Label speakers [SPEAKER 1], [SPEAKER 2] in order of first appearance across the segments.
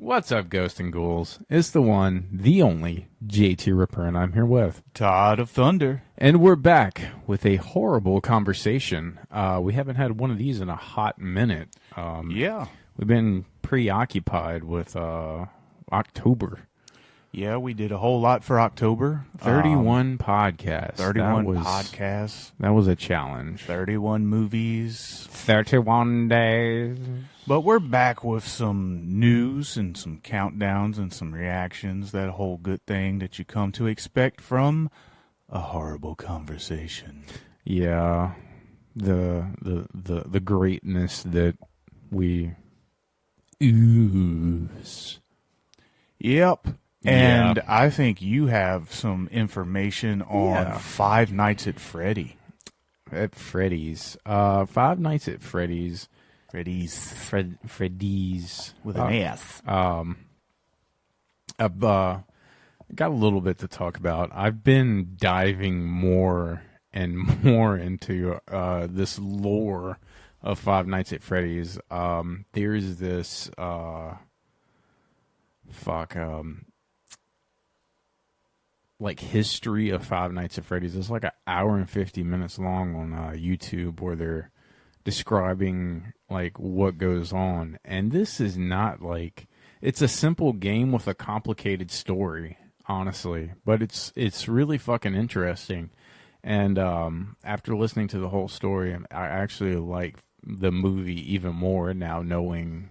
[SPEAKER 1] What's up, Ghosts and Ghouls? It's the one, the only, JT Ripper, and I'm here with
[SPEAKER 2] Todd of Thunder.
[SPEAKER 1] And we're back with a horrible conversation. We haven't had one of these in a hot minute.
[SPEAKER 2] Yeah.
[SPEAKER 1] We've been preoccupied with October.
[SPEAKER 2] Yeah, we did a whole lot for October.
[SPEAKER 1] 31 podcasts.
[SPEAKER 2] 31 podcasts.
[SPEAKER 1] That was a challenge.
[SPEAKER 2] 31 movies.
[SPEAKER 1] 31 days.
[SPEAKER 2] But we're back with some news and some countdowns and some reactions. That whole good thing that you come to expect from a horrible conversation.
[SPEAKER 1] Yeah. The greatness that we ooze.
[SPEAKER 2] Yep. And
[SPEAKER 1] yeah.
[SPEAKER 2] I think you have some information on Five Nights at Freddy.
[SPEAKER 1] At Freddy's. Five Nights at Freddy's.
[SPEAKER 2] Freddy's. With an S.
[SPEAKER 1] I've got a little bit to talk about. I've been diving more and more into this lore of Five Nights at Freddy's. There's this like history of Five Nights at Freddy's. It's like an hour and 50 minutes long on YouTube where they're describing like what goes on. And this is not like, it's a simple game with a complicated story, honestly, but it's really fucking interesting. And after listening to the whole story, I actually like the movie even more now, knowing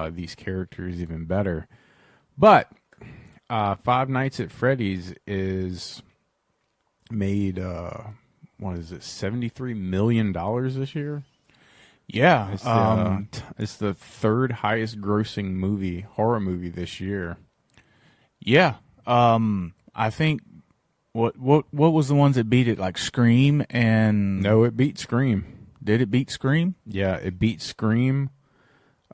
[SPEAKER 1] these characters even better. But Five Nights at Freddy's is made, $73 million this year?
[SPEAKER 2] Yeah.
[SPEAKER 1] It's the third highest grossing horror movie this year.
[SPEAKER 2] Yeah. I think, what was the ones that beat it, like Scream and...
[SPEAKER 1] No, it beat Scream.
[SPEAKER 2] Did it beat Scream?
[SPEAKER 1] Yeah, it beat Scream.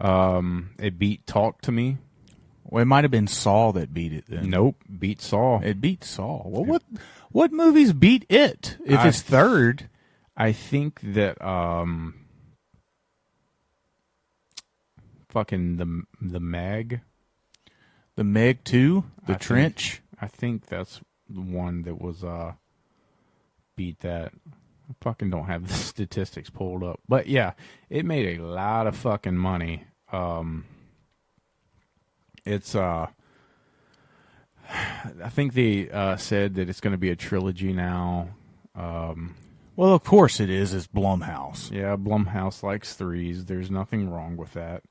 [SPEAKER 1] It beat Talk to Me.
[SPEAKER 2] Well, it might have been Saw that beat it then.
[SPEAKER 1] Nope, beat Saw.
[SPEAKER 2] It beat Saw. Well, what movies beat it if it's third?
[SPEAKER 1] I think that fucking the Meg.
[SPEAKER 2] The Meg 2? The Trench?
[SPEAKER 1] I think that's the one that was beat that. I fucking don't have the statistics pulled up. But yeah, it made a lot of fucking money. It's I think they said that it's going to be a trilogy now.
[SPEAKER 2] Well, of course it is. It's Blumhouse.
[SPEAKER 1] Yeah, Blumhouse likes threes. There's nothing wrong with that.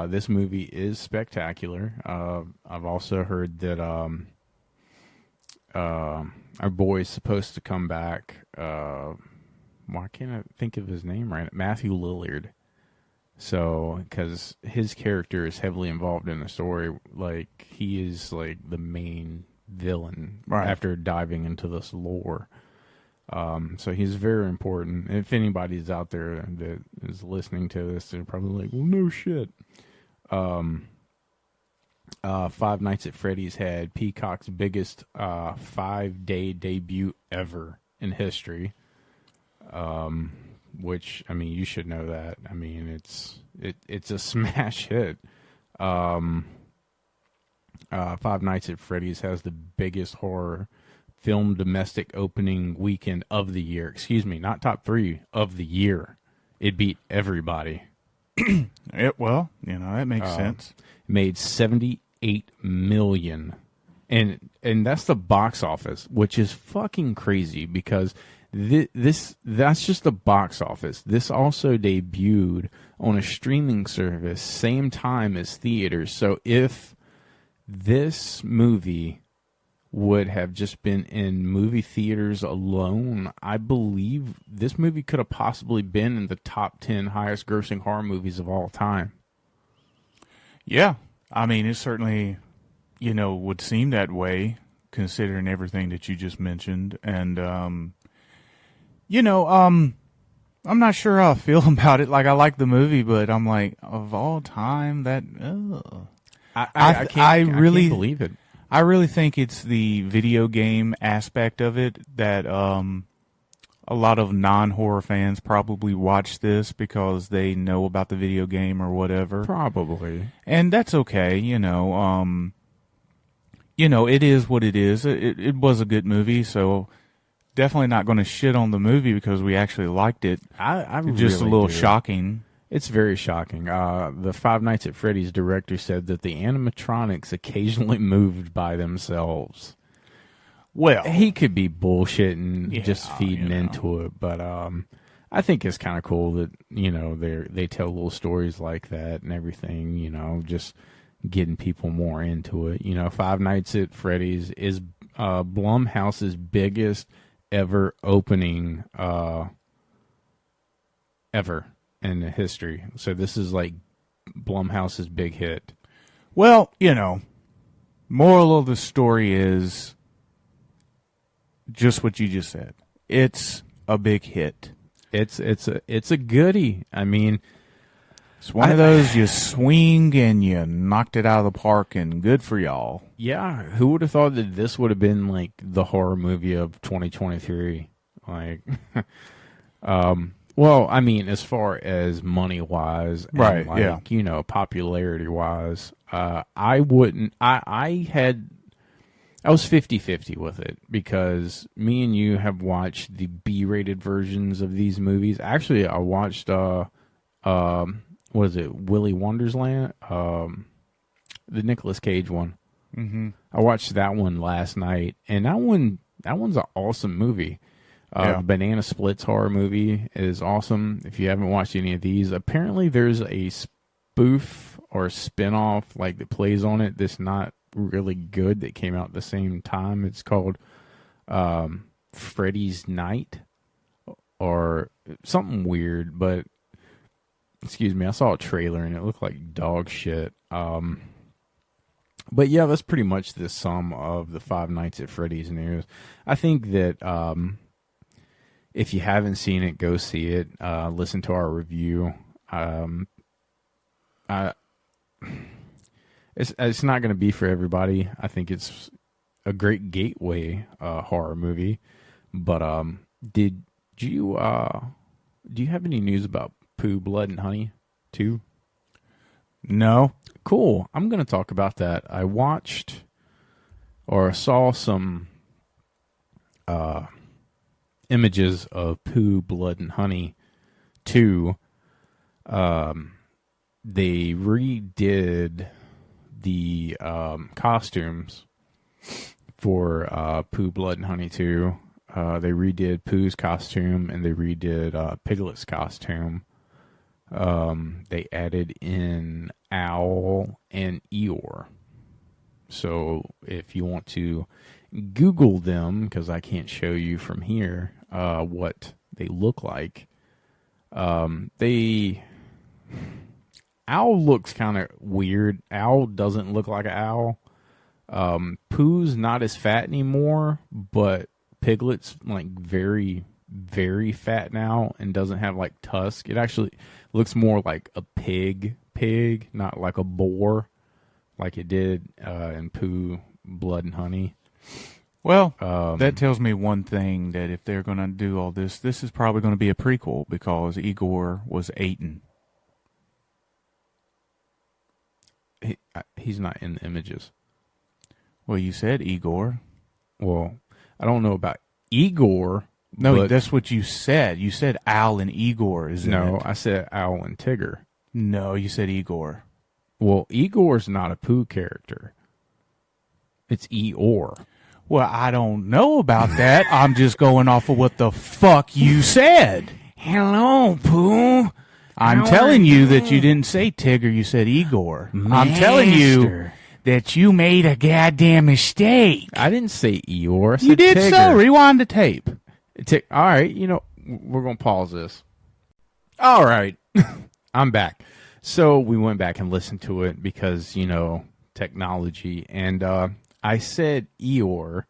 [SPEAKER 1] This movie is spectacular. I've also heard that our boy is supposed to come back. Why can't I think of his name right? Matthew Lillard. So, because his character is heavily involved in the story, like he is like the main villain after diving into this lore. So he's very important. If anybody's out there that is listening to this, they're probably like, well, no shit. Five Nights at Freddy's had Peacock's biggest 5-day debut ever in history. Which, I mean, you should know that. I mean, it's a smash hit. Five Nights at Freddy's has the biggest horror film domestic opening weekend of the year. Excuse me, not top 3 of the year. It beat everybody.
[SPEAKER 2] Well, that makes sense.
[SPEAKER 1] It made $78 million. And that's the box office, which is fucking crazy because that's just the box office. This also debuted on a streaming service same time as theaters. So if this movie would have just been in movie theaters alone, I believe this movie could have possibly been in the top 10 highest grossing horror movies of all time.
[SPEAKER 2] Yeah. I mean, it certainly, would seem that way considering everything that you just mentioned. And, I'm not sure how I feel about it. Like, I like the movie, but I'm like, of all time, that,
[SPEAKER 1] I can't believe it.
[SPEAKER 2] I really think it's the video game aspect of it that, a lot of non-horror fans probably watch this because they know about the video game or whatever.
[SPEAKER 1] Probably.
[SPEAKER 2] And that's okay, it is what it is. It was a good movie, so definitely not going to shit on the movie because we actually liked it.
[SPEAKER 1] I
[SPEAKER 2] just
[SPEAKER 1] really
[SPEAKER 2] a little
[SPEAKER 1] do.
[SPEAKER 2] shocking.
[SPEAKER 1] It's very shocking. The Five Nights at Freddy's director said that the animatronics occasionally moved by themselves.
[SPEAKER 2] Well,
[SPEAKER 1] He could be bullshitting, just feeding
[SPEAKER 2] you know.
[SPEAKER 1] into it, but I think it's kind of cool that they tell little stories like that and everything. Just getting people more into it. Five Nights at Freddy's is Blumhouse's biggest ever opening ever in the history. So this is like Blumhouse's big hit.
[SPEAKER 2] Well, moral of the story is just what you just said. It's a big hit.
[SPEAKER 1] It's a goodie. I mean,
[SPEAKER 2] it's one of those you swing and you knocked it out of the park, and good for y'all.
[SPEAKER 1] Yeah, who would have thought that this would have been like the horror movie of 2023? Like, well, I mean, as far as money wise,
[SPEAKER 2] right?
[SPEAKER 1] Like, popularity wise, I wouldn't. I was 50-50 with it because me and you have watched the B-rated versions of these movies. Actually, I watched what is it, Willy Wonderland, the Nicolas Cage one.
[SPEAKER 2] Mm-hmm.
[SPEAKER 1] I watched that one last night, and that one's an awesome movie. The Banana Splits horror movie is awesome. If you haven't watched any of these, apparently there's a spoof or spinoff like that plays on it that's not really good that came out at the same time. It's called Freddy's Night or something weird, but excuse me, I saw a trailer and it looked like dog shit. But yeah, that's pretty much the sum of the Five Nights at Freddy's news. I think that if you haven't seen it, go see it. Listen to our review. It's not going to be for everybody. I think it's a great gateway horror movie. But do you have any news about Pooh, Blood, and Honey 2?
[SPEAKER 2] No.
[SPEAKER 1] Cool. I'm going to talk about that. I watched or saw some images of Pooh, Blood, and Honey 2. They redid the costumes for Pooh, Blood, and Honey 2. They redid Pooh's costume and they redid Piglet's costume. They added in Owl and Eeyore. So if you want to Google them, because I can't show you from here what they look like, Owl looks kind of weird. Owl doesn't look like an owl. Pooh's not as fat anymore, but Piglet's like very, very fat now and doesn't have like tusk. It actually looks more like a pig, not like a boar, like it did in Pooh, Blood, and Honey.
[SPEAKER 2] Well, that tells me one thing, that if they're going to do all this, this is probably going to be a prequel because Igor was Aiden.
[SPEAKER 1] He's not in the images.
[SPEAKER 2] Well, you said Igor.
[SPEAKER 1] Well, I don't know about Igor.
[SPEAKER 2] No, that's what you said. You said Al and Igor, isn't it?
[SPEAKER 1] No, I said Owl and Tigger.
[SPEAKER 2] No, you said Igor.
[SPEAKER 1] Well, Igor's not a Pooh character. It's Eeyore.
[SPEAKER 2] Well, I don't know about that. I'm just going off of what the fuck you said.
[SPEAKER 1] Hello, Pooh.
[SPEAKER 2] I'm telling you that you didn't say Tigger, you said Igor.
[SPEAKER 1] Master.
[SPEAKER 2] I'm telling you that you made a goddamn mistake.
[SPEAKER 1] I didn't say Eeyore. I said
[SPEAKER 2] You did
[SPEAKER 1] Tigger.
[SPEAKER 2] so. Rewind the tape.
[SPEAKER 1] All right, we're going to pause this. All right. I'm back. So we went back and listened to it because, technology. And I said Eeyore,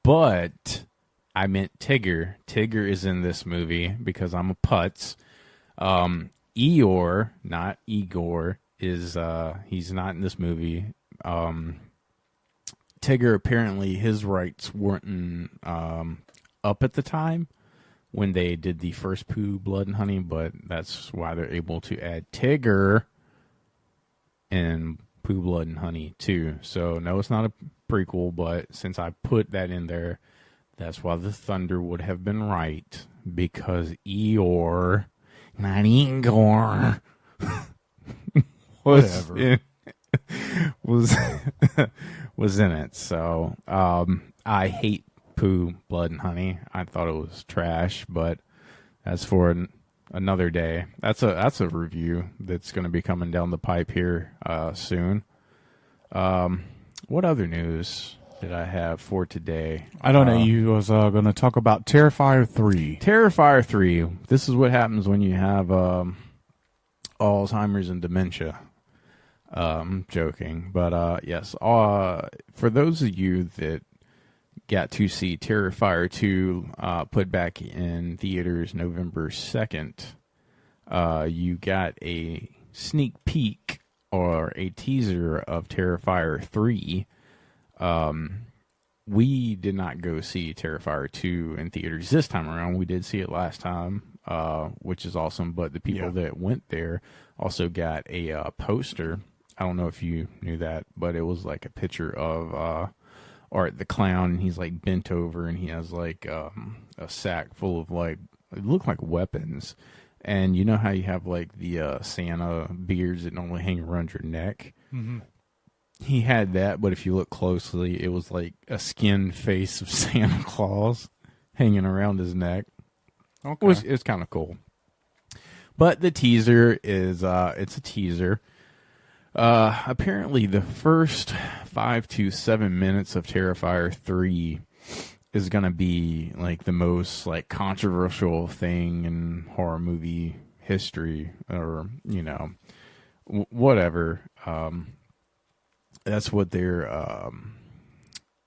[SPEAKER 1] but I meant Tigger. Tigger is in this movie because I'm a putz. Eeyore, not Igor, is he's not in this movie. Tigger, apparently his rights weren't up at the time, when they did the first Pooh, Blood and Honey, but that's why they're able to add Tigger in Pooh, Blood and Honey too. So no, it's not a prequel, but since I put that in there, that's why the thunder would have been right, because Eeyore, not Igor, was in, was was in it. So I hate Pooh, Blood and Honey. I thought it was trash, but that's for another day. That's a review that's going to be coming down the pipe here soon. What other news did I have for today?
[SPEAKER 2] I don't know. You was going to talk about Terrifier 3.
[SPEAKER 1] Terrifier 3. This is what happens when you have Alzheimer's and dementia. Joking. But yes, for those of you that got to see Terrifier 2 put back in theaters November 2nd, you got a sneak peek or a teaser of Terrifier 3. We did not go see Terrifier 2 in theaters this time around. We did see it last time, which is awesome. But the people that went there also got a poster. I don't know if you knew that, but it was like a picture of Art the Clown. And he's like bent over and he has like a sack full of like, it looked like weapons. And you know how you have like the Santa beards that normally hang around your neck? Mm-hmm. He had that, but if you look closely, it was like a skinned face of Santa Claus hanging around his neck.
[SPEAKER 2] Okay.
[SPEAKER 1] It's kind of cool. But the teaser is, it's a teaser. Apparently the first 5 to 7 minutes of Terrifier 3 is going to be like the most like controversial thing in horror movie history, or, you know, whatever. That's what they're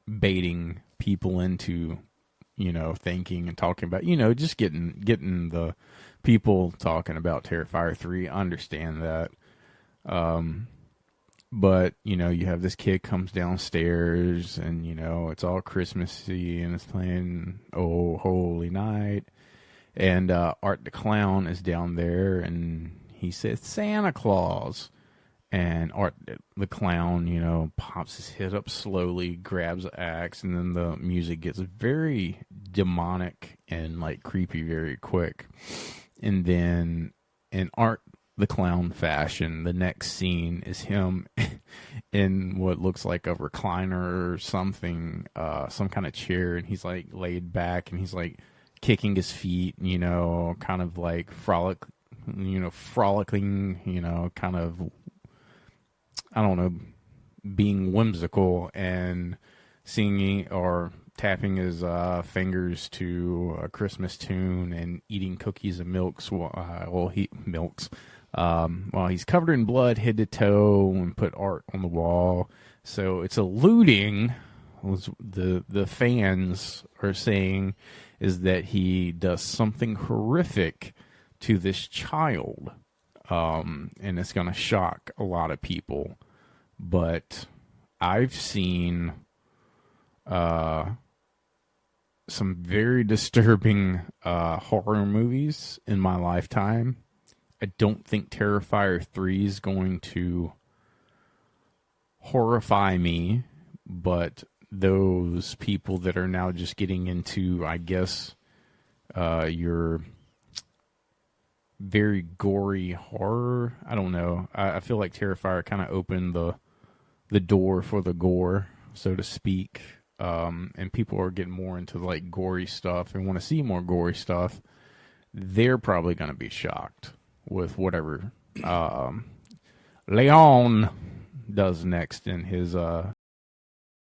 [SPEAKER 1] baiting people into, you know, thinking and talking about, you know, just getting the people talking about Terrifier 3. I understand that. But, you know, you have this kid comes downstairs and, you know, it's all Christmassy and it's playing Oh Holy Night. And Art the Clown is down there and he says, Santa Claus. And Art the Clown, you know, pops his head up slowly, grabs an axe, and then the music gets very demonic and, like, creepy very quick. And then in Art the Clown fashion, the next scene is him in what looks like a recliner or something, some kind of chair, and he's, like, laid back, and he's, like, kicking his feet, you know, kind of, like, frolicking, you know, kind of, I don't know, being whimsical and singing or tapping his fingers to a Christmas tune and eating cookies and milks while he's covered in blood head to toe and put art on the wall. So it's alluding, the fans are saying, is that he does something horrific to this child. And it's going to shock a lot of people. But I've seen some very disturbing horror movies in my lifetime. I don't think Terrifier 3 is going to horrify me, but those people that are now just getting into, I guess, your very gory horror. I don't know. I feel like Terrifier kind of opened the door for the gore, so to speak. And people are getting more into like gory stuff and want to see more gory stuff. They're probably going to be shocked with whatever Leon does next in his